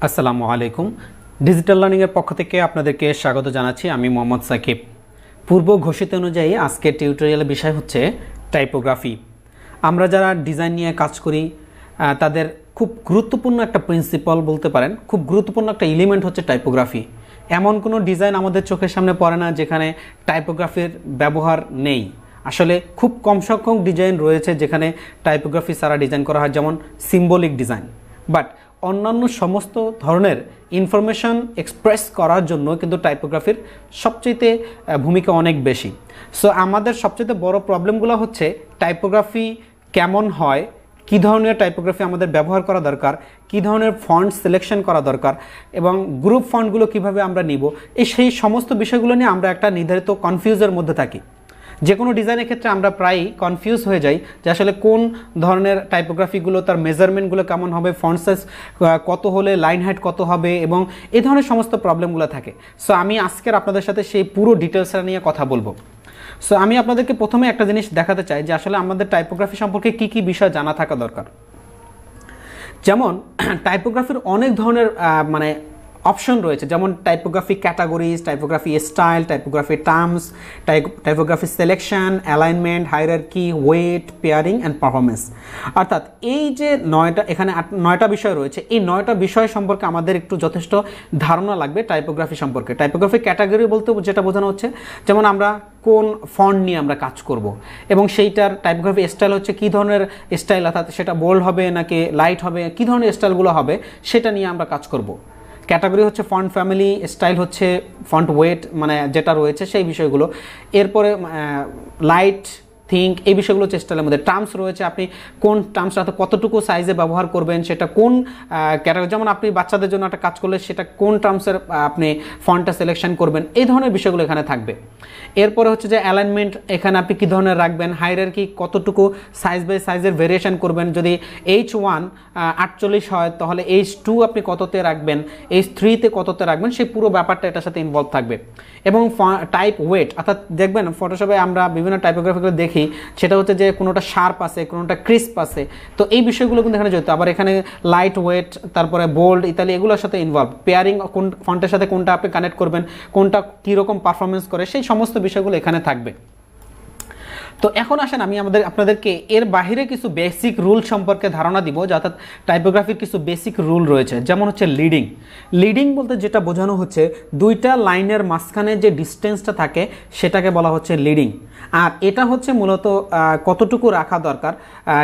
আসসালামু আলাইকুম। ডিজিটাল লার্নিংয়ের পক্ষ থেকে আপনাদেরকে স্বাগত জানাচ্ছি। আমি মোহাম্মদ সাকিব। পূর্ব ঘোষিত অনুযায়ী আজকের টিউটোরিয়ালের বিষয় হচ্ছে টাইপোগ্রাফি। আমরা যারা ডিজাইন নিয়ে কাজ করি তাদের খুব গুরুত্বপূর্ণ একটা প্রিন্সিপাল বলতে পারেন, খুব গুরুত্বপূর্ণ একটা এলিমেন্ট হচ্ছে টাইপোগ্রাফি। এমন কোনো ডিজাইন আমাদের চোখের সামনে পড়ে না যেখানে টাইপোগ্রাফির ব্যবহার নেই। আসলে খুব কম সংখ্যক ডিজাইন রয়েছে যেখানে টাইপোগ্রাফি ছাড়া ডিজাইন করা হয়, যেমন সিম্বলিক ডিজাইন। বাট অন্যান্য সমস্ত ধরনের ইনফরমেশন এক্সপ্রেস করার জন্য কিন্তু টাইপোগ্রাফির সবচেয়ে ভূমিকা অনেক বেশি। সো আমাদের সবচেয়ে বড় প্রবলেমগুলো হচ্ছে টাইপোগ্রাফি কেমন হয়, কী ধরনের টাইপোগ্রাফি আমাদের ব্যবহার করা দরকার, কী ধরনের ফন্ট সিলেকশন করা দরকার এবং গ্রুপ ফন্টগুলো কিভাবে আমরা নিব, সেই সমস্ত বিষয়গুলো নিয়ে আমরা একটা নির্ধারিত কনফিউজের মধ্যে থাকি। যে কোনো ডিজাইনের ক্ষেত্রে আমরা প্রায়ই কনফিউজ হয়ে যাই যে আসলে কোন ধরনের টাইপোগ্রাফিগুলো, তার মেজারমেন্টগুলো কেমন হবে, ফন্ট সাইজ কত হলে লাইন হাইট কত হবে এবং এই ধরনের সমস্ত প্রবলেমগুলো থাকে। সো আমি আজকের আপনাদের সাথে সেই পুরো ডিটেলসটা নিয়ে কথা বলবো। সো আমি আপনাদেরকে প্রথমে একটা জিনিস দেখাতে চাই যে আসলে আমাদের টাইপোগ্রাফি সম্পর্কে কী কী বিষয় জানা থাকা দরকার। যেমন টাইপোগ্রাফির অনেক ধরনের অপশন রয়েছে, যেমন typography categories, typography style, typography terms, typography selection, alignment, hierarchy, weight, pairing and performance. অর্থাৎ এই যে এখানে 9টা বিষয় রয়েছে, এই 9টা বিষয় সম্পর্কে আমাদের একটু যথেষ্ট ধারণা লাগবে টাইপোগ্রাফি সম্পর্কে। টাইপোগ্রাফি ক্যাটাগরি বলতে যেটা বোঝানো হচ্ছে, যেমন আমরা কোন ফন্ট নিয়ে আমরা কাজ করব এবং সেইটার টাইপোগ্রাফি স্টাইল হচ্ছে কী ধরনের স্টাইল, অর্থাৎ সেটা বোল্ড হবে নাকি লাইট হবে, কী ধরনের স্টাইলগুলো হবে সেটা নিয়ে আমরা কাজ করব। ক্যাটাগরি হচ্ছে ফন্ট ফ্যামিলি, স্টাইল হচ্ছে ফন্ট ওয়েট যেটা রয়েছে সেই বিষয়গুলো। এরপরে লাইট, থিঙ্ক, এই বিষয়গুলো হচ্ছে স্টাইলের মধ্যে। টার্মস রয়েছে, আপনি কোন টার্মসটা কতটুকু সাইজে ব্যবহার করবেন, সেটা কোন ক্যাটাগরি, যেমন আপনি বাচ্চাদের জন্য একটা কাজ করলে সেটা কোন টার্মসের আপনি ফন্টটা সিলেকশন করবেন, এই ধরনের বিষয়গুলো এখানে থাকবে। এরপরে হচ্ছে যে অ্যালাইনমেন্ট, এখানে আপনি কী ধরনের রাখবেন, হায়ারার্কি কতটুকু সাইজ বাই সাইজের ভেরিয়েশন করবেন, যদি H1 48 হয় তাহলে H2 আপনি কততে রাখবেন, H3-তে কততে রাখবেন, সেই পুরো ব্যাপারটা এটার সাথে ইনভলভ থাকবে। এবং টাইপ ওয়েট, অর্থাৎ দেখবেন ফটোশপে আমরা বিভিন্ন টাইপোগ্রাফিগুলো দেখি, সেটা হচ্ছে যে কোনোটা শার্প আছে, কোনোটা ক্রিস্প আছে, তো এই বিষয়গুলো কিন্তু এখানে জড়িত। আবার এখানে লাইট ওয়েট, তারপরে বোল্ড ইত্যাদি এগুলোর সাথে ইনভলভ। পেয়ারিং, কোন ফন্টের সাথে কোনটা আপনি কানেক্ট করবেন, কোনটা কীরকম পারফরমেন্স করে, সেই সমস্ত বিষয়গুলো এখানে থাকবে। তো এখন আসেন আমি আপনাদেরকে এর বাহিরে কিছু বেসিক রুল সম্পর্কে ধারণা দিব, অর্থাৎ টাইপোগ্রাফির কিছু বেসিক রুল রয়েছে। যেমন হচ্ছে লিডিং। লিডিং বলতে যেটা বোঝানো হচ্ছে, দুইটা লাইনের মাঝখানে যে ডিস্টেন্সটা থাকে সেটাকে বলা হচ্ছে লিডিং। আর এটা হচ্ছে মূলত কতটুকু রাখা দরকার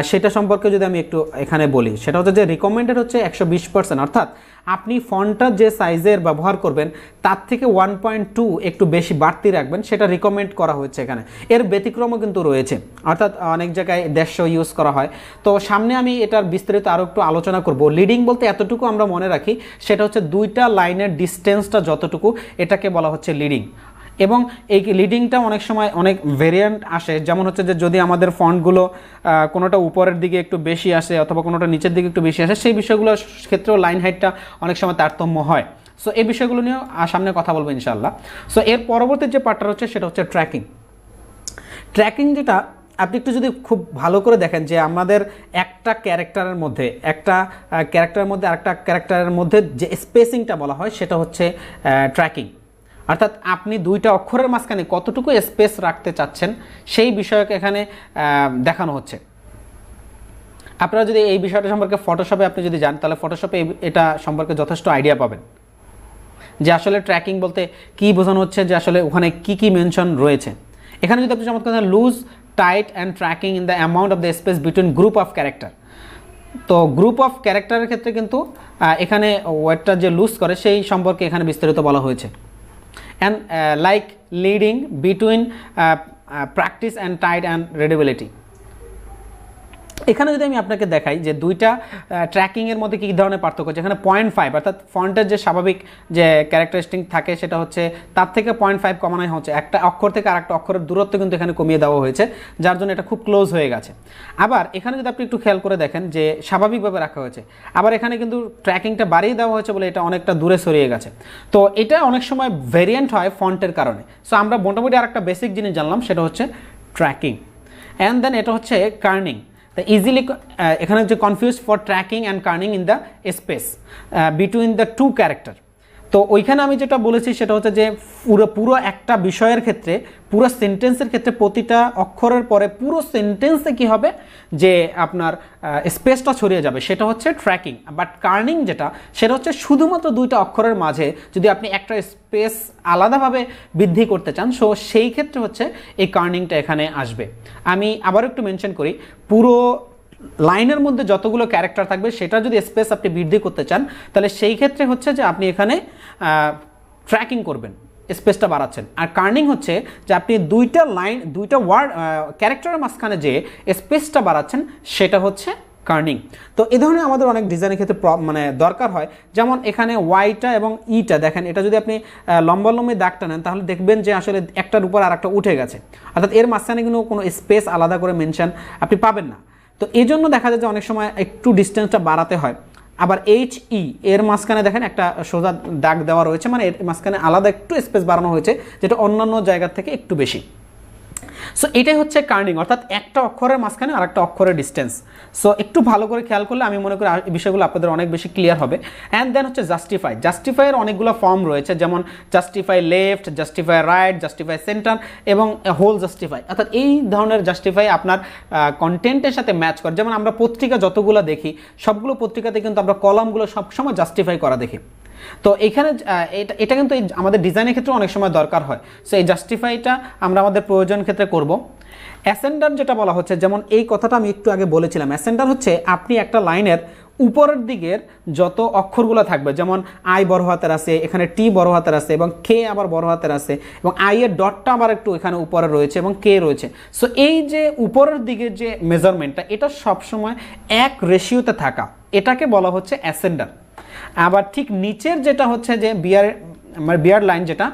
সেটা সম্পর্কে যদি আমি একটু এখানে বলি, সেটা হচ্ছে যে রিকমেন্ডেড হচ্ছে 120%, অর্থাৎ আপনি ফন্টটা যে সাইজের ব্যবহার করবেন তার থেকে 1.2 একটু বেশি বাড়তি রাখবেন, সেটা রিকমেন্ড করা হয়েছে এখানে। এর ব্যতিক্রমও কিন্তু রয়েছে, অর্থাৎ অনেক জায়গায় 150 ইউজ করা হয়। তো সামনে আমি এটার বিস্তারিত আরও একটু আলোচনা করব। লিডিং বলতে এতটুকু আমরা মনে রাখি, সেটা হচ্ছে দুইটা লাইনের ডিস্টেন্সটা যতটুকু, এটাকে বলা হচ্ছে লিডিং। এবং এই লিডিংটা অনেক সময় অনেক ভেরিয়েন্ট আসে, যেমন হচ্ছে যে যদি আমাদের ফন্টগুলো কোনোটা উপরের দিকে একটু বেশি আসে অথবা কোনোটা নিচের দিকে একটু বেশি আসে, সেই বিষয়গুলোর ক্ষেত্রেও লাইন হাইটটা অনেক সময় তারতম্য হয়। সো এই বিষয়গুলো নিয়েও সামনে কথা বলবো ইনশাআল্লাহ। সো এর পরবর্তী যে পার্টটা হচ্ছে সেটা হচ্ছে ট্র্যাকিং। ট্র্যাকিং যেটা আপনি একটু যদি খুব ভালো করে দেখেন যে আমাদের একটা ক্যারেক্টারের মধ্যে আরেকটা ক্যারেক্টারের মধ্যে যে স্পেসিংটা বলা হয় সেটা হচ্ছে ট্র্যাকিং। অর্থাৎ আপনি দুইটা অক্ষরের মাঝখানে কতটুকু স্পেস রাখতে চাচ্ছেন সেই বিষয়কে এখানে দেখানো হচ্ছে। আপনারা যদি এই বিষয়টা সম্পর্কে ফটোশপে আপনি যদি যান, তাহলে ফটোশপে এটা সম্পর্কে যথেষ্ট আইডিয়া পাবেন যে আসলে ট্র্যাকিং বলতে কী বোঝানো হচ্ছে, যে আসলে ওখানে কি কি মেনশন রয়েছে। এখানে যদি আপনি চমৎকার loose, tight and tracking in the amount of the space between group of character. তো গ্রুপ অফ ক্যারেক্টারের ক্ষেত্রে কিন্তু এখানে ওয়ার্ডটা যে লুজ করে সেই সম্পর্কে এখানে বিস্তারিত বলা হয়েছে। And like leading between practice and tight and readability. এখানে যদি আমি আপনাকে দেখাই যে দুইটা ট্র্যাকিংয়ের মধ্যে কী ধরনের পার্থক্য আছে, এখানে 0.5 অর্থাৎ ফন্টের যে স্বাভাবিক যে ক্যারেক্টারিস্টিক থাকে সেটা হচ্ছে তার থেকে 0.5 কমানো হচ্ছে। একটা অক্ষর থেকে আরেকটা অক্ষরের দূরত্ব কিন্তু এখানে কমিয়ে দেওয়া হয়েছে, যার জন্য এটা খুব ক্লোজ হয়ে গেছে। আবার এখানে যদি আপনি একটু খেয়াল করে দেখেন যে স্বাভাবিকভাবে রাখা হয়েছে, আবার এখানে কিন্তু ট্র্যাকিংটা বাড়িয়ে দেওয়া হয়েছে বলে এটা অনেকটা দূরে সরিয়ে গেছে। তো এটা অনেক সময় ভেরিয়েন্ট হয় ফন্টের কারণে। সো আমরা মোটামুটি আরেকটা বেসিক জিনিস জানলাম, সেটা হচ্ছে ট্র্যাকিং। অ্যান্ড দেন এটা হচ্ছে কার্নিং। দ্য ইজিলি, এখানে হচ্ছে confuse for tracking and kerning in the space between the two character. তো ওইখানে আমি যেটা বলেছি সেটা হচ্ছে যে পুরো একটা বিষয়ের ক্ষেত্রে, পুরো সেন্টেন্সের ক্ষেত্রে প্রতিটা অক্ষরের পরে পুরো সেন্টেন্সে কি হবে যে আপনার স্পেসটা ছড়িয়ে যাবে, সেটা হচ্ছে ট্র্যাকিং। বাট কার্নিং যেটা, সেটা হচ্ছে শুধুমাত্র দুইটা অক্ষরের মাঝে যদি আপনি একটা স্পেস আলাদাভাবে বৃদ্ধি করতে চান, সো সেই ক্ষেত্রে হচ্ছে এই কার্নিংটা এখানে আসবে। আমি আবার একটু মেনশন করি, পুরো লাইনের মধ্যে যতগুলো ক্যারেক্টার থাকবে সেটা যদি স্পেস আপনি বৃদ্ধি করতে চান, তাহলে সেই ক্ষেত্রে হচ্ছে যে আপনি এখানে ট্র্যাকিং করবেন, স্পেসটা বাড়াচ্ছেন। আর কার্নিং হচ্ছে যে আপনি দুইটা ওয়ার্ড ক্যারেক্টারের মাঝখানে যে স্পেসটা বাড়াচ্ছেন, সেটা হচ্ছে কার্নিং। তো এই ধরনের আমাদের অনেক ডিজাইনের ক্ষেত্রে মানে দরকার হয়। যেমন এখানে ওয়াইটা এবং ইটা দেখেন, এটা যদি আপনি লম্বা দাগটা নেন তাহলে দেখবেন যে আসলে একটার উপর আর একটা উঠে গেছে, অর্থাৎ এর মাঝখানে কিন্তু কোনো স্পেস আলাদা করে মেনশন আপনি পাবেন না। তো এই জন্য দেখা যায় যে অনেক সময় একটু ডিস্টেন্সটা বাড়াতে হয়। আবার HE এর মাঝখানে দেখেন একটা সোজা দাগ দেওয়া রয়েছে, মানে এর মাঝখানে আলাদা একটু স্পেস বাড়ানো হয়েছে, যেটা অন্যান্য জায়গার থেকে একটু বেশি। সো এটাই হচ্ছে কার্নিং, অর্থাৎ একটা অক্ষরের মাঝখানে আর একটা অক্ষরের ডিস্টেন্স। সো একটু ভালো করে খেয়াল করলে আমি মনে করি এই বিষয়গুলো আপনাদের অনেক বেশি ক্লিয়ার হবে। অ্যান্ড দেন হচ্ছে জাস্টিফাই। জাস্টিফাইয়ের অনেকগুলো ফর্ম রয়েছে, যেমন justify left, justify right, justify centre এবং হোল জাস্টিফাই। অর্থাৎ এই ধরনের জাস্টিফাই আপনার কন্টেন্টের সাথে ম্যাচ করে। যেমন আমরা পত্রিকা যতগুলো দেখি, সবগুলো পত্রিকাতে কিন্তু আমরা কলামগুলো সবসময় জাস্টিফাই করা দেখি। তো এখানে এটা কিন্তু আমাদের ডিজাইনের ক্ষেত্রে অনেক সময় দরকার হয়। সো এই জাস্টিফাইটা আমরা আমাদের প্রয়োজন ক্ষেত্রে করব। অ্যাসেন্ডার যেটা বলা হচ্ছে, যেমন এই কথাটা আমি একটু আগে বলেছিলাম, অ্যাসেন্ডার হচ্ছে আপনি একটা লাইনের উপরের দিকের যত অক্ষরগুলো থাকবে, যেমন আই বড় হাতের আছে, এখানে টি বড় হাতের আছে এবং কে আবার বড় হাতের আছে, এবং আই এর ডটটা আবার একটু এখানে উপরে রয়েছে এবং কে রয়েছে। সো এই যে উপরের দিকের যে মেজারমেন্টটা, এটা সবসময় এক রেশিওতে থাকা, এটাকে বলা হচ্ছে অ্যাসেন্ডার। আবার ঠিক নিচের যেটা হচ্ছে যে বিয়ার লাইন যেটা,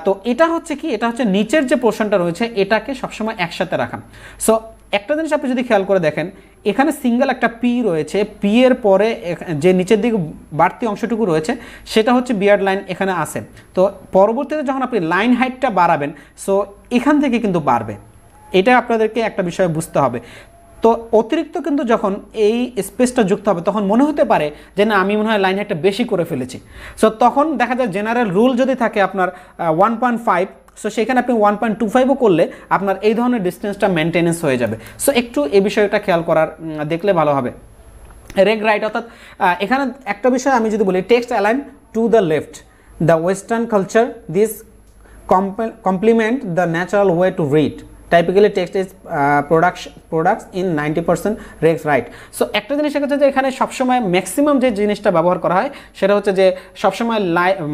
তো এটা হচ্ছে কি, এটা হচ্ছে নিচের যে পোর্শনটা রয়েছে এটাকে সবসময় একসাথে রাখা। সো একটা জিনিস আপনি যদি খেয়াল করে দেখেন, এখানে সিঙ্গেল একটা পি রয়েছে, পি এর পরে যে নিচের দিকে বাড়তি অংশটুকু রয়েছে সেটা হচ্ছে বিয়ার্ড লাইন এখানে আছে। তো পরবর্তীতে যখন আপনি লাইন হাইটটা বাড়াবেন, সো এখান থেকে কিন্তু বাড়বে। এটা আপনাদেরকে একটা বিষয় বুঝতে হবে। তো অতিরিক্ত কিন্তু যখন এই স্পেসটা যুক্ত হবে, তখন মনে হতে পারে যে না, আমি মনে হয় লাইন হাইটটা বেশি করে ফেলেছি। সো তখন দেখা যায় জেনারেল রুল যদি থাকে আপনার 1.5, সো সেখানে আপনি 1.25ও করলে আপনার এই ধরনের ডিস্টেন্সটা মেনটেনেন্স হয়ে যাবে। সো একটু এই বিষয়টা খেয়াল করার দেখলে ভালো হবে। রেগ রাইট, অর্থাৎ এখানে একটা বিষয় আমি যদি বলি, text align to the left, the western culture this complement the natural way to read. Typically text is products in 90% regs right. So একটা জিনিস হচ্ছে যে এখানে সবসময় ম্যাক্সিমাম যে জিনিসটা ব্যবহার করা হয় সেটা হচ্ছে যে সবসময়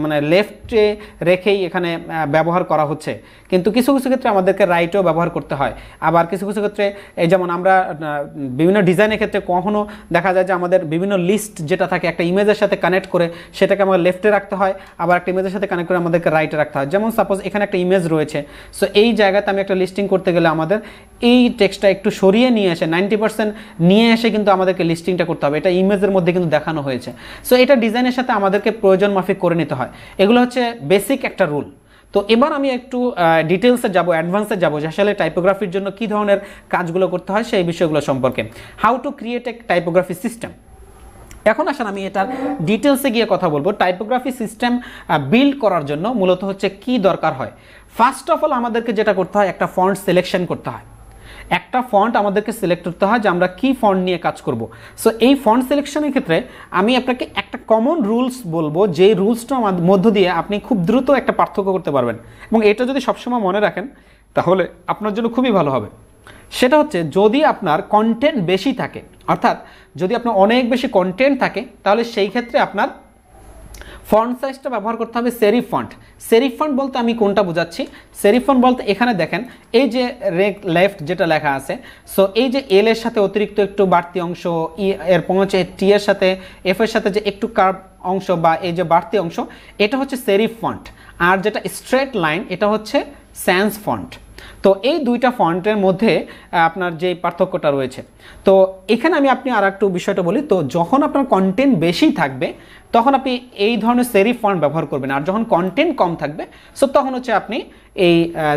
মানে লেফটে রেখেই এখানে ব্যবহার করা হচ্ছে, কিন্তু কিছু কিছু ক্ষেত্রে আমাদেরকে রাইটও ব্যবহার করতে হয়। আবার কিছু কিছু ক্ষেত্রে এই যেমন আমরা বিভিন্ন ডিজাইনের ক্ষেত্রে কখনো দেখা যায় যে আমাদের বিভিন্ন লিস্ট যেটা থাকে একটা ইমেজের সাথে কানেক্ট করে সেটাকে আমাদের লেফটে রাখতে হয়, আবার একটা ইমেজের সাথে কানেক্ট করে আমাদেরকে রাইটে রাখতে হয়। যেমন সাপোজ এখানে একটা ইমেজ রয়েছে, সো এই জায়গাতে আমি একটা লিস্টিং করতে গেলে আমাদের এই টেক্সটটা একটু সরিয়ে নিয়ে এসে 90% নিয়ে এসে কিন্তু আমাদেরকে লিস্টিংটা করতে হবে। এটা ইমেজের মধ্যে কিন্তু দেখানো হয়েছে। সো এটা ডিজাইনের সাথে আমাদেরকে প্রয়োজন মাফিক করে নিতে হয়। এগুলো হচ্ছে বেসিক একটা রুল। তো এবার আমি একটু ডিটেলসে যাব, অ্যাডভান্সে যাব, যে আসলে টাইপোগ্রাফির জন্য কী ধরনের কাজগুলো করতে হয় সেই বিষয়গুলো সম্পর্কে। How to create a typography system. এখন আসেন আমি এটার ডিটেলসে গিয়ে কথা বলবো। টাইপোগ্রাফি সিস্টেম বিল্ড করার জন্য মূলত হচ্ছে কি দরকার হয়। ফার্স্ট অফ অল আমাদেরকে যেটা করতে হয়, একটা ফন্ট সিলেকশন করতে হয়। একটা ফন্ট আমাদেরকে সিলেক্ট করতে হয় যে আমরা কি ফন্ট নিয়ে কাজ করব। সো এই ফন্ট সিলেকশনের ক্ষেত্রে আমি আপনাকে একটা কমন রুলস বলবো, যে রুলসটার মধ্য দিয়ে আপনি খুব দ্রুত একটা পার্থক্য করতে পারবেন, এবং এটা যদি সবসময় মনে রাখেন তাহলে আপনার জন্য খুবই ভালো হবে। সেটা হচ্ছে, যদি আপনার কন্টেন্ট বেশি থাকে, অর্থাৎ যদি আপনার অনেক বেশি কন্টেন্ট থাকে, তাহলে সেই ক্ষেত্রে আপনার ফন্ট সাইজটা ব্যবহার করতে হবে সেরিফ ফন্ট। সেরিফ ফন্ট বলতে আমি কোনটা বোঝাচ্ছি? সেরিফ ফন্ট বলতে এখানে দেখেন এই যে লেফট যেটা লেখা আছে, সো এই যে এল এর সাথে অতিরিক্ত একটু বাড়তি অংশ, এর পৌঁছে টি এর সাথে এফ এর সাথে যে একটু কার্ভ অংশ বা এই যে বাড়তি অংশ, এটা হচ্ছে সেরিফ ফন্ট। আর যেটা স্ট্রেট লাইন, এটা হচ্ছে স্যান্স ফন্ট। তো এই দুইটা ফন্টের মধ্যে আপনার যে পার্থক্যটা রয়েছে, তো এখানে আমি আর একটু বিষয়টা বলি। তো যখন আপনার কন্টেন্ট বেশি থাকবে তখন আপনি এই ধরনের সেরিফ ফন্ট ব্যবহার করবেন, আর যখন কন্টেন্ট কম থাকবে সো তখন হচ্ছে আপনি এই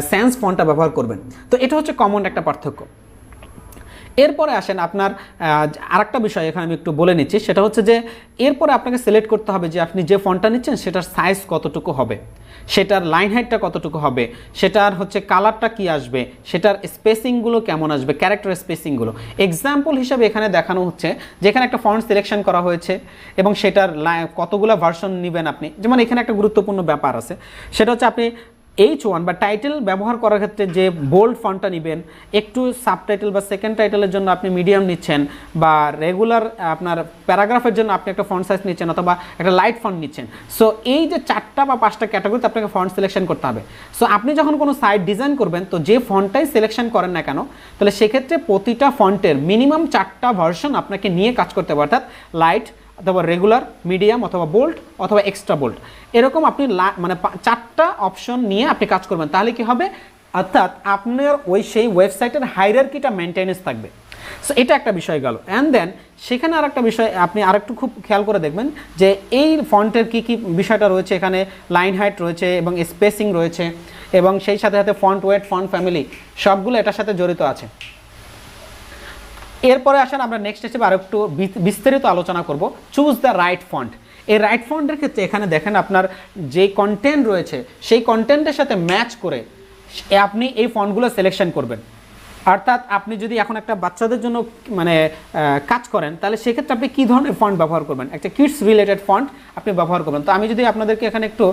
স্যান্স ফন্টটা ব্যবহার করবেন। তো এটা হচ্ছে কমন একটা পার্থক্য। এরপরে আসেন আপনার আরেকটা বিষয় এখানে আমি একটু বলে নিচ্ছি, সেটা হচ্ছে যে এরপরে আপনাকে সিলেক্ট করতে হবে যে আপনি যে ফন্টটা নিচ্ছেন সেটার সাইজ কতটুকু হবে, সেটার লাইন হাইটটা কতটুকু হবে, সেটার হচ্ছে কালারটা কি আসবে, সেটার স্পেসিংগুলো কেমন আসবে, ক্যারেক্টার স্পেসিংগুলো। এক্সাম্পল হিসাবে এখানে দেখানো হচ্ছে যেখানে একটা ফন্ট সিলেকশন করা হয়েছে এবং সেটার কতগুলো ভার্সন নেবেন আপনি। যেমন এখানে একটা গুরুত্বপূর্ণ ব্যাপার আছে, সেটা হচ্ছে আপনি H1 বা টাইটেল ব্যবহার করার ক্ষেত্রে যে বোল্ড ফন্টটা নেবেন, একটু সাবটাইটেল বা সেকেন্ড টাইটেলের জন্য আপনি মিডিয়াম নিচ্ছেন, বা রেগুলার আপনার প্যারাগ্রাফের জন্য আপনি একটা ফন্ট সাইজ নিচ্ছেন অথবা একটা লাইট ফন্ট নিচ্ছেন। সো এই যে 4টা বা 5টা ক্যাটাগরিতে আপনাকে ফন্ট সিলেকশন করতে হবে। সো আপনি যখন কোনো সাইট ডিজাইন করবেন, তো যে ফন্টটাই সিলেকশন করেন না কেন, তাহলে সেক্ষেত্রে প্রতিটা ফন্টের মিনিমাম 4টা ভার্সন আপনাকে নিয়ে কাজ করতে হবে, অর্থাৎ লাইট অথবা রেগুলার, মিডিয়াম অথবা বোল্ড অথবা এক্সট্রা বোল্ড, এরকম আপনি মানে 4টা অপশন নিয়ে আপনি কাজ করবেন। তাহলে কি হবে, অর্থাৎ আপনার সেই ওয়েবসাইটের হায়ারার্কিটা মেনটেনেন্স থাকবে। সো এটা একটা বিষয় গেল। অ্যান্ড দেন সেখানে আরেকটা বিষয় আপনি আরেকটু খুব খেয়াল করে দেখবেন যে এই ফন্টের কি কি বিষয়টা রয়েছে, এখানে লাইন হাইট রয়েছে এবং স্পেসিং রয়েছে, এবং সেই সাথে সাথে ফন্ট ওয়েট, ফন্ট ফ্যামিলি সবগুলো এটার সাথে জড়িত আছে। এরপরে আসেন আমরা নেক্সট স্টেপে আরো একটু বিস্তারিত আলোচনা করব, চুজ দ্য রাইট ফন্ট। এই রাইট ফন্টের ক্ষেত্রে এখানে দেখেন আপনার যে কন্টেন্ট রয়েছে সেই কন্টেন্টের সাথে ম্যাচ করে আপনি এই ফন্টগুলো সিলেকশন করবেন। অর্থাৎ আপনি যদি এখন একটা বাচ্চাদের জন্য মানে কাজ করেন, তাহলে সেক্ষেত্রে আপনি কী ধরনের ফন্ট ব্যবহার করবেন, একটা কিডস রিলেটেড ফন্ট আপনি ব্যবহার করবেন। তো আমি যদি আপনাদেরকে এখানে একটু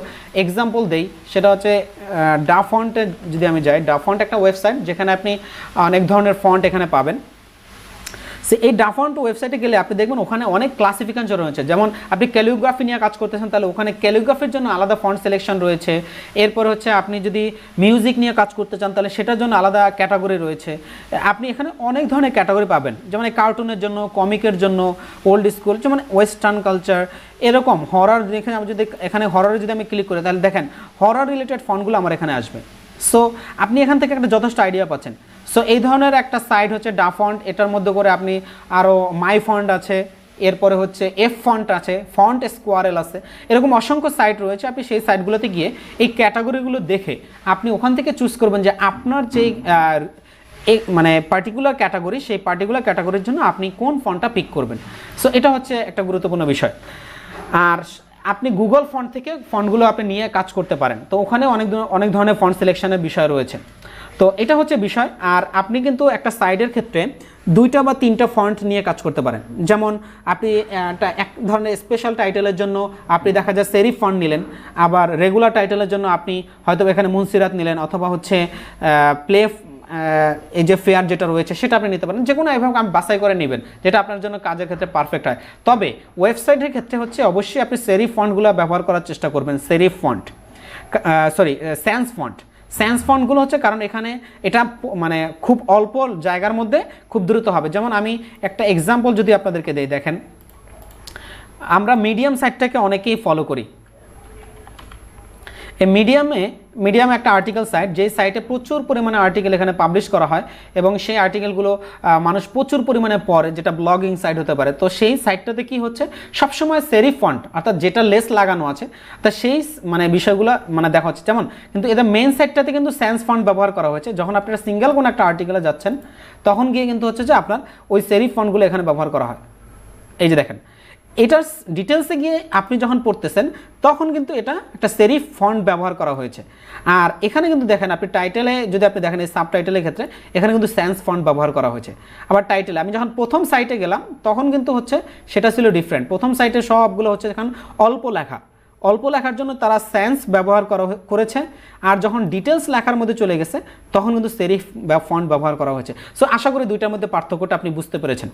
এক্সাম্পল দেই, সেটা হচ্ছে ডা ফন্টে যদি আমি যাই, ডা ফন্ট একটা ওয়েবসাইট যেখানে আপনি অনেক ধরনের ফন্ট এখানে পাবেন। সে এই ডাফন্ট ওয়েবসাইটে গেলে আপনি দেখবেন ওখানে অনেক ক্লাসিফিকেশন রয়েছে। যেমন আপনি ক্যালিগ্রাফি নিয়ে কাজ করতেছেন, তাহলে ওখানে ক্যালিগ্রাফির জন্য আলাদা ফন্ট সিলেকশন রয়েছে। এরপর হচ্ছে আপনি যদি মিউজিক নিয়ে কাজ করতে চান, তাহলে সেটার জন্য আলাদা ক্যাটাগরি রয়েছে। আপনি এখানে অনেক ধরনের ক্যাটাগরি পাবেন, যেমন এই কার্টুনের জন্য, কমিকের জন্য, ওল্ড স্কুল, যেমন ওয়েস্টার্ন কালচার, এরকম হরর। এখানে আমি যদি এখানে হররে যদি আমি ক্লিক করি, তাহলে দেখেন হরর রিলেটেড ফন্টগুলো আমার এখানে আসবে। সো আপনি এখান থেকে একটা যথেষ্ট আইডিয়া পাচ্ছেন। সো এই ধরনের একটা সাইট হচ্ছে ডা ফন্ট, এটার মধ্যে করে আপনি আরও মাই ফন্ট আছে, এরপরে হচ্ছে এফ ফন্ট আছে, ফন্ট স্কোয়ারেল আছে, এরকম অসংখ্য সাইট রয়েছে। আপনি সেই সাইটগুলোতে গিয়ে এই ক্যাটাগরিগুলো দেখে আপনি ওখান থেকে চুজ করবেন যে আপনার যেই মানে পার্টিকুলার ক্যাটাগরি, সেই পার্টিকুলার ক্যাটাগরির জন্য আপনি কোন ফন্টটা পিক করবেন। সো এটা হচ্ছে একটা গুরুত্বপূর্ণ বিষয়। আর আপনি গুগল ফন্ট থেকে ফন্টগুলো আপনি নিয়ে কাজ করতে পারেন, তো ওখানে অনেক ধরনের ফন্ট সিলেকশনের বিষয় রয়েছে। তো এটা হচ্ছে বিষয়। আর আপনি কিন্তু একটা সাইডের ক্ষেত্রে 2টা বা 3টা ফন্ট নিয়ে কাজ করতে পারেন। যেমন আপনি এক ধরনের স্পেশাল টাইটেলের জন্য আপনি দেখা যায় সেরিফ ফন্ট নিলেন, আবার রেগুলার টাইটেলের জন্য আপনি হয়তো এখানে মুনসিরাত নিলেন, অথবা হচ্ছে প্লে এই যে ফেয়ার যেটা রয়েছে সেটা আপনি নিতে পারেন। যে কোনো এভাবে আপনি বাছাই করে নেবেন যেটা আপনার জন্য কাজের ক্ষেত্রে পারফেক্ট হয়। তবে ওয়েবসাইটের ক্ষেত্রে হচ্ছে অবশ্যই আপনি সেরিফ ফন্টগুলো ব্যবহার করার চেষ্টা করবেন। Serif font, sans font. Sans ফন্টগুলো হচ্ছে কারণ এখানে এটা মানে খুব অল্প জায়গার মধ্যে খুব দ্রুত হবে। যেমন আমি একটা এক্সাম্পল যদি আপনাদেরকে দেই, দেখেন আমরা মিডিয়াম সাইটটাকে অনেকেই ফলো করি। এই মিডিয়াম একটা আর্টিকেল সাইট, যেই সাইটে প্রচুর পরিমাণে আর্টিকেল এখানে পাবলিশ করা হয় এবং সেই আর্টিকেলগুলো মানুষ প্রচুর পরিমাণে পড়ে, যেটা ব্লগিং সাইট হতে পারে। তো সেই সাইটটাতে কি হচ্ছে, সবসময় সেরিফ ফন্ট অর্থাৎ যেটা লেস লাগানো আছে, তা সেই মানে বিষয়গুলো মানে দেখা হচ্ছে। যেমন কিন্তু এদের মেন সাইটটাতে কিন্তু স্যান্স ফন্ট ব্যবহার করা হয়েছে। যখন আপনারা সিঙ্গেল কোনো একটা আর্টিকেলে যাচ্ছেন, তখন গিয়ে কিন্তু হচ্ছে যে আপনার ওই সেরিফ ফন্টগুলো এখানে ব্যবহার করা হয়। এই যে দেখেন, এটার ডিটেলসে গিয়ে আপনি যখন পড়তেছেন, তখন কিন্তু এটা একটা সেরিফ ফন্ট ব্যবহার করা হয়েছে। আর এখানে কিন্তু দেখেন আপনি টাইটেলে যদি আপনি দেখেন, এই সাব টাইটেলের ক্ষেত্রে এখানে কিন্তু স্যান্স ফন্ট ব্যবহার করা হয়েছে। আবার টাইটেলে আমি যখন প্রথম সাইটে গেলাম, তখন কিন্তু হচ্ছে সেটা ছিল ডিফারেন্ট। প্রথম সাইটে সবগুলো হচ্ছে এখন অল্প লেখার জন্য তারা স্যান্স ব্যবহার করেছে, আর যখন ডিটেলস লেখার মধ্যে চলে গেছে তখন কিন্তু সেরিফ ফন্ট ব্যবহার করা হয়েছে। সো আশা করি দুইটার মধ্যে পার্থক্যটা আপনি বুঝতে পেরেছেন।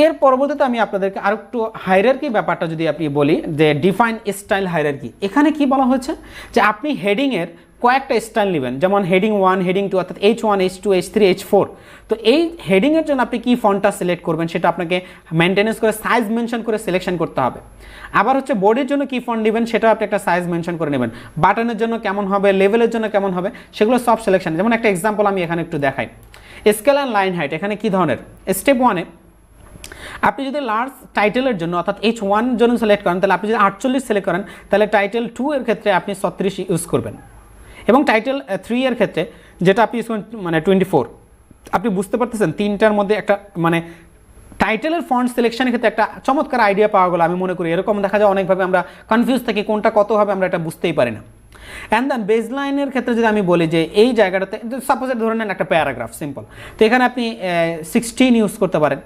এর পরবর্তীতে আমি আপনাদেরকে আরো একটু হায়ারার্কি ব্যাপারটা যদি আপনি বলি, যে ডিফাইন স্টাইল হায়ারার্কি। এখানে কি বলা হয়েছে যে আপনি হেডিংয়ের কয়েকটা স্টাইল নেবেন, যেমন হেডিং 1, হেডিং 2, অর্থাৎ H1, H2, H3, H4। তো এই হেডিংয়ের জন্য আপনি কি ফন্টটা সিলেক্ট করবেন সেটা আপনাকে মেনটেনেন্স করে সাইজ মেনশন করে সিলেকশন করতে হবে। আবার হচ্ছে বডির জন্য কি ফন্ট নেবেন সেটাও আপনি একটা সাইজ মেনশন করে নেবেন। বাটনের জন্য কেমন হবে, লেভেলের জন্য কেমন হবে, সেগুলো সব সিলেকশন। যেমন একটা এক্সাম্পল আমি এখানে একটু দেখাই, স্কেল অ্যান্ড লাইন হাইট। এখানে কি ধরনের, স্টেপ 1-এ আপনি যদি লার্জ টাইটেলের জন্য অর্থাৎ H1 জন্য সিলেক্ট করেন, তাহলে আপনি যদি 48 সিলেক্ট করেন, তাহলে টাইটেল 2 এর ক্ষেত্রে আপনি 36 ইউজ করবেন, এবং টাইটেল 3 এর ক্ষেত্রে যেটা আপনি ইউজ করেন মানে 24, আপনি বুঝতে পারতেছেন তিনটার মধ্যে একটা মানে টাইটেলের ফন্ট সিলেকশনের ক্ষেত্রে একটা চমৎকার আইডিয়া পাওয়া গেল আমি মনে করি। এরকম দেখা যায় অনেকভাবে আমরা কনফিউজ থাকি, কোনটা কত হবে আমরা এটা বুঝতেই পারি না। অ্যান্ড দেন বেসলাইনের ক্ষেত্রে যদি আমি বলি যে এই জায়গাটাতে সাপোজ ধরে নেন একটা প্যারাগ্রাফ সিম্পল, তো এখানে আপনি 16 ইউজ করতে পারেন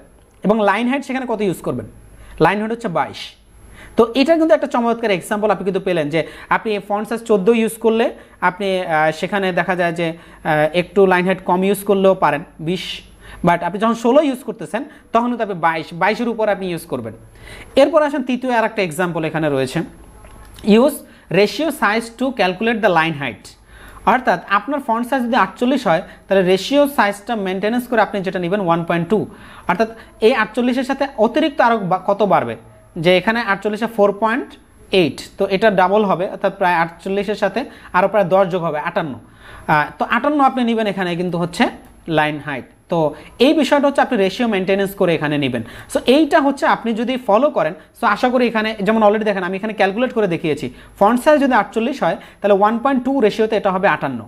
এবং লাইন হাইট সেখানে কত ইউজ করবেন, লাইন হাইট হচ্ছে 22। তো এটা কিন্তু একটা চমৎকার এক্সাম্পল আপনি কিন্তু পেলেন যে আপনি ফন্ট সাইজ 14 ইউজ করলে আপনি সেখানে দেখা যায় যে একটু লাইন হাইট কম ইউজ করলেও পারেন 20, বাট আপনি যখন 16 ইউজ করতেছেন তখন কিন্তু আপনি 22-22-এর উপর আপনি ইউজ করবেন। এরপর আসেন তৃতীয় আর একটা এক্সাম্পল এখানে রয়েছে, use ratio size to calculate the line height. অর্থাৎ আপনার ফন্ট সাইজ যদি 48 হয় তাহলে রেশিও সাইজটা মেনটেনেন্স করে আপনি যেটা নেবেন 1.2, অর্থাৎ এই 48-এর সাথে অতিরিক্ত আরও কত বাড়বে, যে এখানে 48-এ 4.8, তো এটা ডাবল হবে, অর্থাৎ প্রায় 48-এর সাথে আরও প্রায় 10 যোগ হবে 58। তো 58 আপনি নেবেন এখানে কিন্তু হচ্ছে লাইন হাইট। তো এই বিষয়টা হচ্ছে আপনি রেশিও মেনটেনেন্স করে এখানে নেবেন। সো এইটা হচ্ছে আপনি যদি ফলো করেন, সো আশা করি এখানে যেমন অলরেডি দেখেন আমি এখানে ক্যালকুলেট করে দেখিয়েছি, ফন্ট সাইজ যদি 48 হয় তাহলে 1.2 রেশিওতে এটা হবে 58।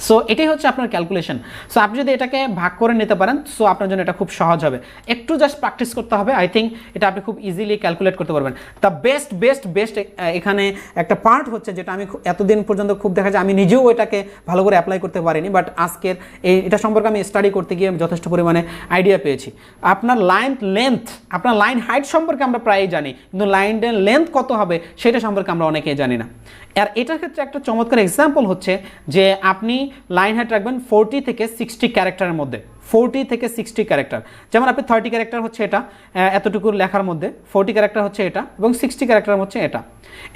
সো এটাই হচ্ছে আপনার ক্যালকুলেশন। সো আপনি যদি এটাকে ভাগ করে নিতে পারেন সো আপনার জন্য এটা খুব সহজ হবে, একটু জাস্ট প্র্যাকটিস করতে হবে। আই থিঙ্ক এটা আপনি খুব ইজিলি ক্যালকুলেট করতে পারবেন। দ্য বেস্ট এখানে একটা পার্ট হচ্ছে যেটা আমি এতদিন পর্যন্ত খুব দেখা যায় আমি নিজেও এটাকে ভালো করে অ্যাপ্লাই করতে পারিনি, বাট আজকের এটা সম্পর্কে আমি স্টাডি করতে গিয়ে যথেষ্ট পরিমাণে আইডিয়া পেয়েছি। আপনার আপনার লাইন হাইট সম্পর্কে আমরা প্রায়ই জানি, কিন্তু লাইনের লেন্থ কত হবে সেটা সম্পর্কে আমরা অনেকেই জানি না। আর এটার ক্ষেত্রে একটা চমৎকার এক্সাম্পল হচ্ছে যে আপনি লাইন হাইট রাখবেন 40 থেকে 60 ক্যারেক্টারের মধ্যে, 40 থেকে 60 ক্যারেক্টার। যেমন আপনি 30 ক্যারেক্টার হচ্ছে এটা এতটুকু লেখার মধ্যে, 40 ক্যারেক্টার হচ্ছে এটা এবং 60 ক্যারেক্টার হচ্ছে এটা,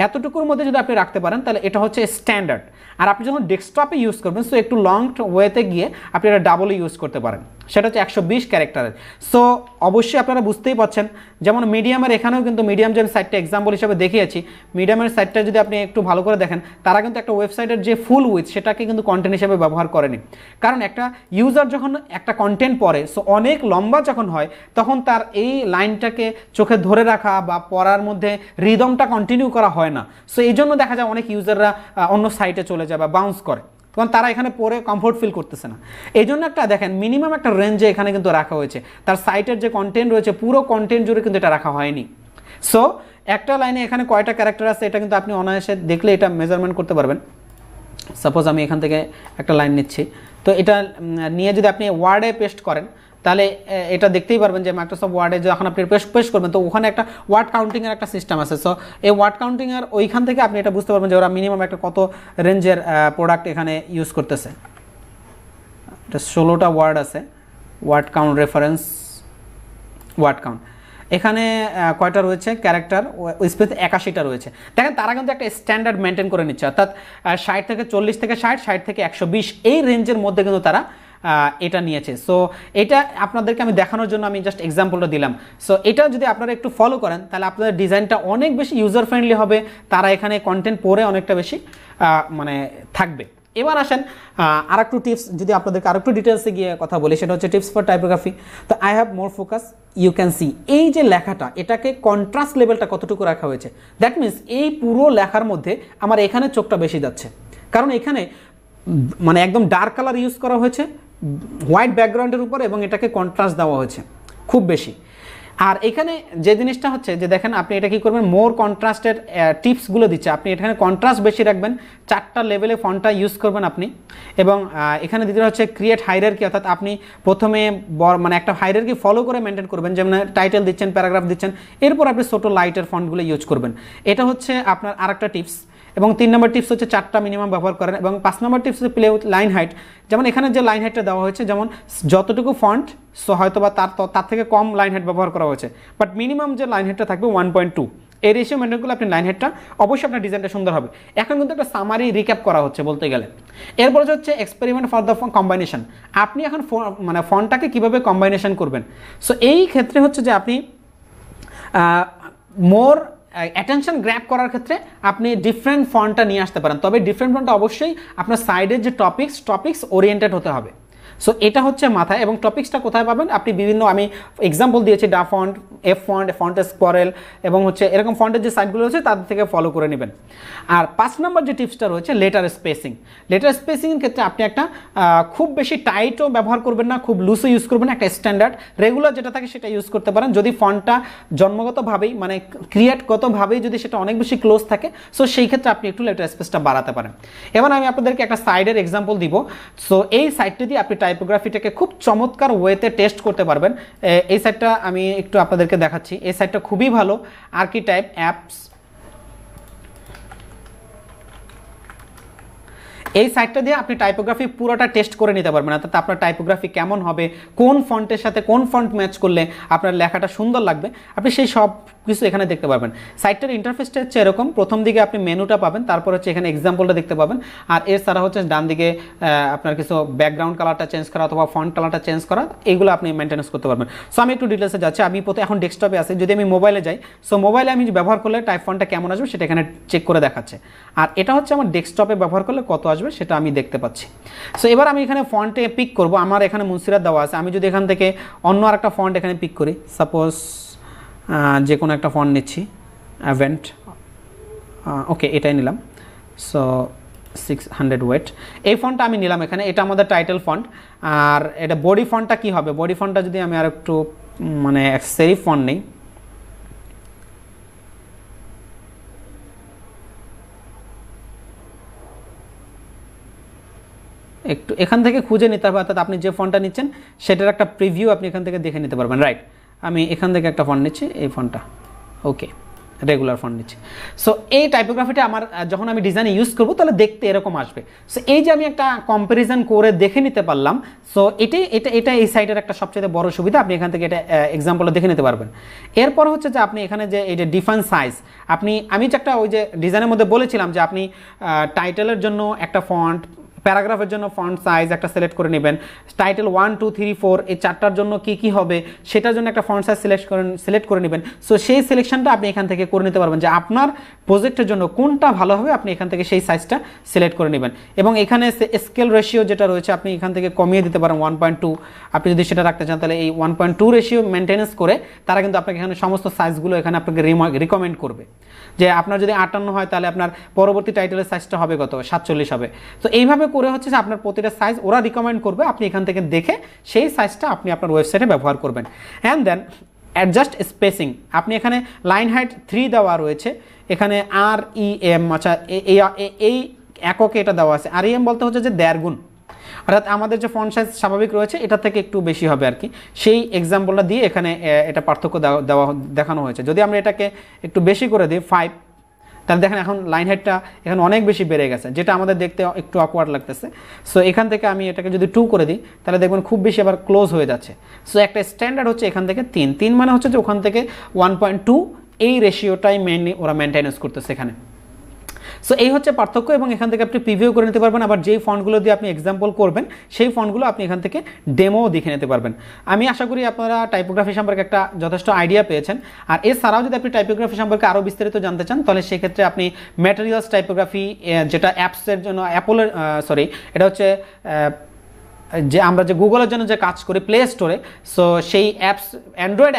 এতটুকুর মধ্যে যদি আপনি রাখতে পারেন তাহলে এটা হচ্ছে স্ট্যান্ডার্ড। আর আপনি যখন ডেস্কটপে ইউজ করবেন সো একটু লং ওয়েতে গিয়ে আপনি এটা ডাবল ইউজ করতে পারেন, সেটা হচ্ছে 120 ক্যারেক্টারের। সো অবশ্যই আপনারা বুঝতেই পারছেন, যেমন মিডিয়ামের এখানেও কিন্তু মিডিয়াম যে সাইটটা এক্সাম্পল হিসেবে দেখিয়েছি, মিডিয়ামের সাইটটা যদি আপনি একটু ভালো করে দেখেন তারা কিন্তু একটা ওয়েবসাইটের যে ফুল উইথ সেটাকে কিন্তু কন্টেন্ট হিসেবে ব্যবহার করেনি। কারণ একটা ইউজার যখন একটা কন্টেন্ট পড়ে সো অনেক লম্বা যখন হয় তখন তার এই লাইনটাকে চোখে ধরে রাখা বা পড়ার মধ্যে রিদমটা কন্টিনিউ করা হয় না। সো এই জন্য দেখা যায় অনেক ইউজাররা অন্য সাইটে চলে যায় বা বাউন্স করে, কারণ তারা এখানে পড়ে কমফোর্ট ফিল করতেছে না। এই জন্য একটা দেখেন মিনিমাম একটা রেঞ্জে এখানে কিন্তু রাখা হয়েছে, তার সাইটের যে কন্টেন্ট রয়েছে পুরো কন্টেন্ট জুড়ে কিন্তু এটা রাখা হয়নি। সো একটা লাইনে এখানে কয়টা ক্যারেক্টার আছে এটা কিন্তু আপনি অনায়াসে দেখলে এটা মেজারমেন্ট করতে পারবেন। সাপোজ আমি এখান থেকে একটা লাইন নিচ্ছি, তো এটা নিয়ে যদি আপনি ওয়ার্ডে পেস্ট করেন তাহলে এটা দেখতেই পারবেন যে মাইক্রোসফট ওয়ার্ডে যখন আপনি পেস্ট করবেন তো ওখানে একটা ওয়ার্ড কাউন্টিংয়ের একটা সিস্টেম আছে। সো এই ওয়ার্ড কাউন্টিংয়ের ওইখান থেকে আপনি এটা বুঝতে পারবেন যে ওরা মিনিমাম একটা কত রেঞ্জের প্রোডাক্ট এখানে ইউজ করতেছে। এটা 16টা ওয়ার্ড আছে, word count reference word count এখানে কয়টা রয়েছে ক্যারেক্টার, স্পেস 81টা রয়েছে। দেখেন তারা কিন্তু একটা স্ট্যান্ডার্ড মেনটেন করে নিচ্ছে, অর্থাৎ 60 থেকে 40 থেকে 60, 60 থেকে 120 এই রেঞ্জের মধ্যে কিন্তু তারা এটা নিয়েছে। সো এটা আপনাদেরকে আমি দেখানোর জন্য আমি জাস্ট এক্সাম্পলটা দিলাম। সো এটা যদি আপনারা একটু ফলো করেন তাহলে আপনাদের ডিজাইনটা অনেক বেশি ইউজার ফ্রেন্ডলি হবে, তারা এখানে কন্টেন্ট পড়ে অনেকটা বেশি মানে থাকবে। এবার আসেন আরেকটু টিপস যদি আপনাদেরকে আরেকটু ডিটেলসে গিয়ে কথা বলি, সেটা হচ্ছে টিপস ফর টাইপোগ্রাফি। তো I have more focus, you can see এই যে লেখাটা এটাকে কন্ট্রাস্ট লেভেলটা কতটুকু রাখা হয়েছে, দ্যাট মিনস এই পুরো লেখার মধ্যে আমার এখানে চোখটা বেশি যাচ্ছে, কারণ এখানে মানে একদম ডার্ক কালার ইউজ করা হয়েছে হোয়াইট ব্যাকগ্রাউন্ডের উপর এবং এটাকে কন্ট্রাস্ট দেওয়া হয়েছে খুব বেশি। আর এখানে যে জিনিসটা হচ্ছে যে দেখেন আপনি এটা কি করবেন, মোর কন্ট্রাস্টের টিপসগুলো দিচ্ছে, আপনি এখানে কন্ট্রাস্ট বেশি রাখবেন, 4টা লেভেলে ফন্টটা ইউজ করবেন আপনি। এবং এখানে দ্বিতীয় হচ্ছে ক্রিয়েট হাইরার্কি, অর্থাৎ আপনি প্রথমে মানে একটা হাইরার্কি ফলো করে মেনটেন করবেন, যেমন টাইটেল দিচ্ছেন, প্যারাগ্রাফ দিচ্ছেন, এরপর আপনি ছোটো লাইটের ফন্টগুলো ইউজ করবেন। এটা হচ্ছে আপনার আরেকটা টিপস। এবং 3 নম্বর টিপস হচ্ছে 4টা মিনিমাম ব্যবহার করেন। এবং 5 নম্বর টিপস হচ্ছে প্লে উইথ লাইন হাইট, যেমন এখানে যে লাইন হাইটটা দেওয়া হয়েছে যেমন যতটুকু ফন্ট সো হয়তো বা তার থেকে কম লাইন হাইট ব্যবহার করা হয়েছে, বাট মিনিমাম যে লাইন হাইটটা থাকবে 1.2, এই রেশিও মেনটেন করলে আপনি লাইন হাইটটা অবশ্যই আপনার ডিজাইনটা সুন্দর হবে। এখন কিন্তু একটা সামারি রিক্যাপ করা হচ্ছে বলতে গেলে। এরপর হচ্ছে এক্সপেরিমেন্ট ফর দ্য কম্বাইনেশন, আপনি এখন মানে ফন্টটাকে কীভাবে কম্বাইনেশন করবেন। সো এই ক্ষেত্রে হচ্ছে যে আপনি মোর অ্যাটেনশন গ্র্যাব করার ক্ষেত্রে আপনি ডিফারেন্ট ফন্টটা নিয়ে আসতে পারেন, তবে ডিফারেন্ট ফন্টটা অবশ্যই আপনার সাইডের যে টপিক্স ওরিয়েন্টেড হতে হবে। সো এটা হচ্ছে মাথায়। এবং টপিক্সটা কোথায় পাবেন আপনি বিভিন্ন, আমি এক্সাম্পল দিয়েছি ডা ফন্ট, এফ ফন্ট, ফন্টেস করেল এবং হচ্ছে এরকম ফন্টের যে সাইটগুলো রয়েছে তাদের থেকে ফলো করে নেবেন। আর 5 নম্বর যে টিপসটা রয়েছে লেটার স্পেসিং। লেটার স্পেসিংয়ের ক্ষেত্রে আপনি একটা খুব বেশি টাইটও ব্যবহার করবেন না, খুব লুজও ইউজ করবেন না, একটা স্ট্যান্ডার্ড রেগুলার যেটা থাকে সেটা ইউজ করতে পারেন। যদি ফন্টটা জন্মগতভাবেই মানে ক্রিয়েটগতভাবেই যদি সেটা অনেক বেশি ক্লোজ থাকে, সো সেই ক্ষেত্রে আপনি একটু লেটার স্পেসটা বাড়াতে পারেন। এবার আমি আপনাদেরকে একটা সাইডের এক্সাম্পল দিব। সো এই সাইটটা দিয়ে আপনি টাইপোগ্রাফিটাকে খুব চমৎকার ওয়েতে টেস্ট করতে পারবেন। এই সাইটটা আমি একটু আপনাদেরকে দেখাচ্ছি। এই সাইটটা খুবই ভালো, আর্কিটাইপ অ্যাপস। এই সাইটটা দিয়ে আপনি টাইপোগ্রাফি পুরোটা টেস্ট করে নিতে পারবেন, অর্থাৎ আপনার টাইপোগ্রাফি কেমন হবে, কোন ফন্টের সাথে কোন ফন্ট ম্যাচ করলে আপনার লেখাটা সুন্দর লাগবে, আপনি সেই সব কিছু এখানে দেখতে পারবেন। সাইটটার ইন্টারফেসটা হচ্ছে এরকম, প্রথম দিকে আপনি মেনুটা পাবেন, তারপর হচ্ছে এখানে এক্সাম্পলটা দেখতে পাবেন, আর এর ছাড়া হচ্ছে ডান দিকে আপনার কিছু ব্যাকগ্রাউন্ড কালারটা চেঞ্জ করা অথবা ফন্ট কালারটা চেঞ্জ করা, এইগুলো আপনি মেনটেন্স করতে পারবেন। সো আমি একটু ডিটেলসে যাচ্ছি। আমি এখন ডেস্কটপে আছি, যদি আমি মোবাইলে যাই, সো মোবাইলে আমি ব্যবহার করলে টাইপ ফন্টটা কেমন আসবে সেটা এখানে চেক করে দেখাচ্ছে, আর এটা হচ্ছে আমার ডেস্কটপে ব্যবহার করলে কত আসবে সেটা আমি দেখতে পাচ্ছি। সো এবার আমি এখানে ফন্টে পিক করব, আমার এখানে মুনসিরাত দেওয়া আছে। আমি যদি এখান থেকে অন্য আরেকটা ফন্ট এখানে পিক করি, সাপোজ যে কোনো একটা ফন্ট নিচ্ছি, অ্যাভেন্ট, ওকে এটাই নিলাম। সো 600 ওয়েট এই ফন্টটা আমি নিলাম এখানে, এটা আমাদের টাইটেল ফন্ট। আর এটা বডি ফন্টটা কি হবে, বডি ফন্টটা যদি আমি আর একটু মানে সেরিফ ফন্ট নেই, একটু এখান থেকে খুঁজে নিতে হবে, অর্থাৎ আপনি যে ফন্টটা নিচ্ছেন সেটার একটা প্রিভিউ আপনি এখান থেকে দেখে নিতে পারবেন। রাইট, আমি এখান থেকে একটা ফন্ট নিচ্ছি, এই ফন্টটা, ওকে রেগুলার ফন্ট নিচ্ছি। সো এই টাইপোগ্রাফিটা আমার যখন আমি ডিজাইনে ইউজ করবো তাহলে দেখতে এরকম আসবে। সো এই যে আমি একটা কম্প্যারিজন করে দেখে নিতে পারলাম, সো এটা এই সাইটের একটা সবচেয়ে বড় সুবিধা। আপনি এখান থেকে এটা এক্সাম্পলটা দেখে নিতে পারবেন। এরপর হচ্ছে যে আপনি এখানে যে এই যে ডিফারেন্ট সাইজ, আমি যে একটা ওই যে ডিজাইনের মধ্যে বলেছিলাম যে আপনি টাইটেলের জন্য একটা ফন্ট, প্যারাগ্রাফের জন্য ফন্ট সাইজ একটা সিলেক্ট করে নেবেন, টাইটেল 1 2 3 4 এই চারটার জন্য কি হবে সেটার জন্য একটা ফন্ট সাইজ সিলেক্ট করে নেবেন। সো সেই সিলেকশনটা আপনি এখান থেকে করে নিতে পারবেন যে আপনার প্রজেক্টের জন্য কোনটা ভালো হবে, আপনি এখান থেকে সেই সাইজটা সিলেক্ট করে নেবেন। এবং এখানে স্কেল রেশিও যেটা রয়েছে আপনি এখান থেকে কমিয়ে দিতে পারেন 1.2, আপনি যদি সেটা রাখতে চান তাহলে এই 1.2 রেশিও মেনটেনেন্স করে তারা কিন্তু আপনাকে এখানে সমস্ত সাইজগুলো এখানে আপনাকে রিকমেন্ড করবে। যে আপনার যদি 58 হয় তাহলে আপনার পরবর্তী টাইটেলের সাইজটা হবে কত, 47 হবে। তো এইভাবে করে হচ্ছে যে আপনার প্রতিটা সাইজ ওরা রিকমেন্ড করবে, আপনি এখান থেকে দেখে সেই সাইজটা আপনি আপনার ওয়েবসাইটে ব্যবহার করবেন। অ্যান্ড দেন অ্যাডজাস্ট স্পেসিং, আপনি এখানে লাইন হাইট 3 দেওয়া রয়েছে, এখানে REM, আচ্ছা এই এককে এটা দেওয়া আছে। REM বলতে হচ্ছে যে 1.5 গুণ, অর্থাৎ আমাদের যে ফন্ট সাইজ স্বাভাবিক রয়েছে এটা থেকে একটু বেশি হবে আর কি। সেই এক্সাম্পলটা দিয়ে এখানে এটা পার্থক্য দেখানো হয়েছে। যদি আমরা এটাকে একটু বেশি করে দিই 5, তাহলে দেখেন এখন লাইন হেডটা এখানে অনেক বেশি বেড়ে গেছে, যেটা আমাদের দেখতে একটু অকওয়ার্ড লাগতেছে। সো এখান থেকে আমি এটাকে যদি 2 করে দিই তাহলে দেখবেন খুব বেশি আবার ক্লোজ হয়ে যাচ্ছে। সো একটা স্ট্যান্ডার্ড হচ্ছে এখান থেকে 3 মানে হচ্ছে যে ওখান থেকে 1.2, এই রেশিওটাই মেনলি ওরা মেনটেনেন্স করতেছে এখানে। সো এই হচ্ছে পার্থক্য, এবং এখান থেকে আপনি প্রিভিউ করে নিতে পারবেন। আবার যেই ফন্টগুলো দিয়ে আপনি এক্সাম্পল করবেন সেই ফন্টগুলো আপনি এখান থেকে ডেমোও দেখে নিতে পারবেন। আমি আশা করি আপনারা টাইপোগ্রাফি সম্পর্কে একটা যথেষ্ট আইডিয়া পেয়েছেন। আর এছাড়াও যদি আপনি টাইপোগ্রাফি সম্পর্কে আরও বিস্তারিত জানতে চান তাহলে সেক্ষেত্রে আপনি ম্যাটেরিয়ালস টাইপোগ্রাফি, যেটা অ্যাপসের জন্য এটা হচ্ছে যে আমরা যে গুগলের জন্য যে কাজ করি প্লে স্টোরে, সো সেই অ্যাপস অ্যান্ড্রয়েড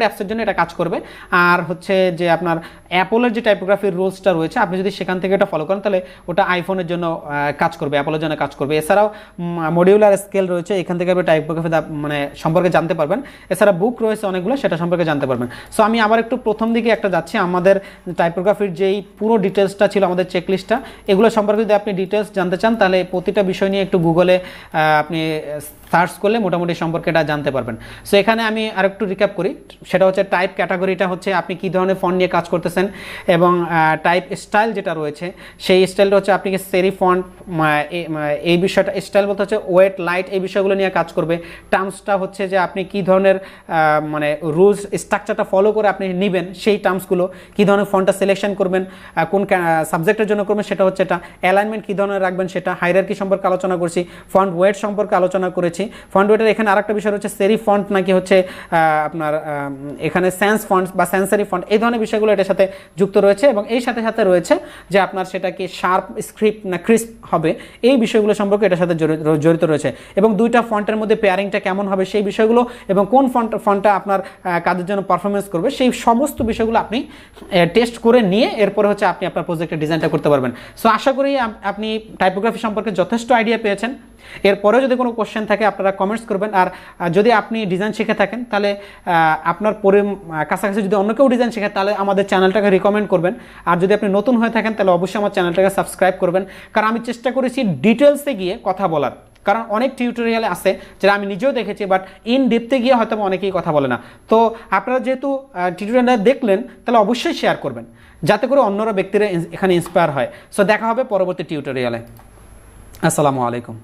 অ্যাপসের জন্য এটা কাজ করবে। আর হচ্ছে যে আপনার অ্যাপলের যে টাইপোগ্রাফির রুলসটা রয়েছে আপনি যদি সেখান থেকে এটা ফলো করেন তাহলে ওটা আইফোনের জন্য কাজ করবে, অ্যাপলের জন্য কাজ করবে। এছাড়াও মডিউলার স্কেল রয়েছে, এখান থেকে আপনি টাইপোগ্রাফি মানে সম্পর্কে জানতে পারবেন। এছাড়া বুক রয়েছে অনেকগুলো, সেটা সম্পর্কে জানতে পারবেন। সো আমি আবার একটু প্রথম দিকে একটা যাচ্ছি, আমাদের টাইপোগ্রাফির যেই পুরো ডিটেলসটা ছিল, আমাদের চেকলিস্টটা, এগুলো সম্পর্কে যদি আপনি ডিটেলস জানতে চান তাহলে প্রতিটা বিষয় নিয়ে একটু গুগলে আপনি সার্চ করলে মোটামুটি সম্পর্কে এটা জানতে পারবেন। সো এখানে আমি আরেকটু রিক্যাপ করি, সেটা হচ্ছে টাইপ ক্যাটাগরিটা হচ্ছে আপনি কী ধরনের ফন্ট নিয়ে কাজ করতেছেন, এবং টাইপ স্টাইল যেটা রয়েছে সেই স্টাইলটা হচ্ছে আপনি সেরি ফন্ট, এই বিষয়টা স্টাইল বলতে হচ্ছে ওয়েট লাইট, এই বিষয়গুলো নিয়ে কাজ করবে। টার্মসটা হচ্ছে যে আপনি কী ধরনের মানে রুলস স্ট্রাকচারটা ফলো করে আপনি নেবেন সেই টার্মসগুলো, কী ধরনের ফন্টটা সিলেকশন করবেন, কোন সাবজেক্টের জন্য করবেন সেটা হচ্ছে এটা, অ্যালাইনমেন্ট কী ধরনের রাখবেন সেটা, হায়ারার্কি সম্পর্কে আলোচনা করছি, ফন্ট ওয়েট সম্পর্কে আলোচনা করেছি, দিয়েছি। ফন্ট ওয়েটের এখানে আরেকটা বিষয় হচ্ছে সেরি ফন্ট নাকি হচ্ছে আপনার এখানে সেন্স ফন্ট বা সেন্সারি ফন্ট, এই ধরনের বিষয়গুলো এটার সাথে যুক্ত রয়েছে এবং এই সাথে সাথে রয়েছে যে আপনার সেটা কি শার্প স্ক্রিপ্ট না ক্রিস্প হবে, এই বিষয়গুলো সম্পর্কে এটার সাথে জড়িত রয়েছে এবং দুইটা ফন্টের মধ্যে পেয়ারিংটা কেমন হবে সেই বিষয়গুলো এবং কোন ফন্টটা আপনার কাজের জন্য পারফরমেন্স করবে সেই সমস্ত বিষয়গুলো আপনি টেস্ট করে নিয়ে এরপরে হচ্ছে আপনি আপনার প্রজেক্টের ডিজাইনটা করতে পারবেন। সো আশা করি আপনি টাইপোগ্রাফি সম্পর্কে যথেষ্ট আইডিয়া পেয়েছেন। এরপরেও যদি কোনো কোশ্চেন থাকে আপনারা কমেন্টস করবেন। আর যদি আপনি ডিজাইন শিখে থাকেন তাহলে আপনার কাছাকাছি যদি অন্য কেউ ডিজাইন শেখে তাহলে আমাদের চ্যানেলটাকে রিকমেন্ড করবেন। আর যদি আপনি নতুন হয়ে থাকেন তাহলে অবশ্যই আমার চ্যানেলটাকে সাবস্ক্রাইব করবেন, কারণ আমি চেষ্টা করেছি ডিটেলসে গিয়ে কথা বলার। কারণ অনেক টিউটোরিয়ালে আছে যেটা আমি নিজেও দেখেছি, বাট ইন ডেপথে গিয়ে হয়তো অনেকেই কথা বলে না। তো আপনারা যেহেতু টিউটোরিয়ালটা দেখলেন তাহলে অবশ্যই শেয়ার করবেন যাতে করে অন্যরা ব্যক্তিরা এখানে ইন্সপায়ার হয়। সো দেখা হবে পরবর্তী টিউটোরিয়ালে। আসসালামু আলাইকুম।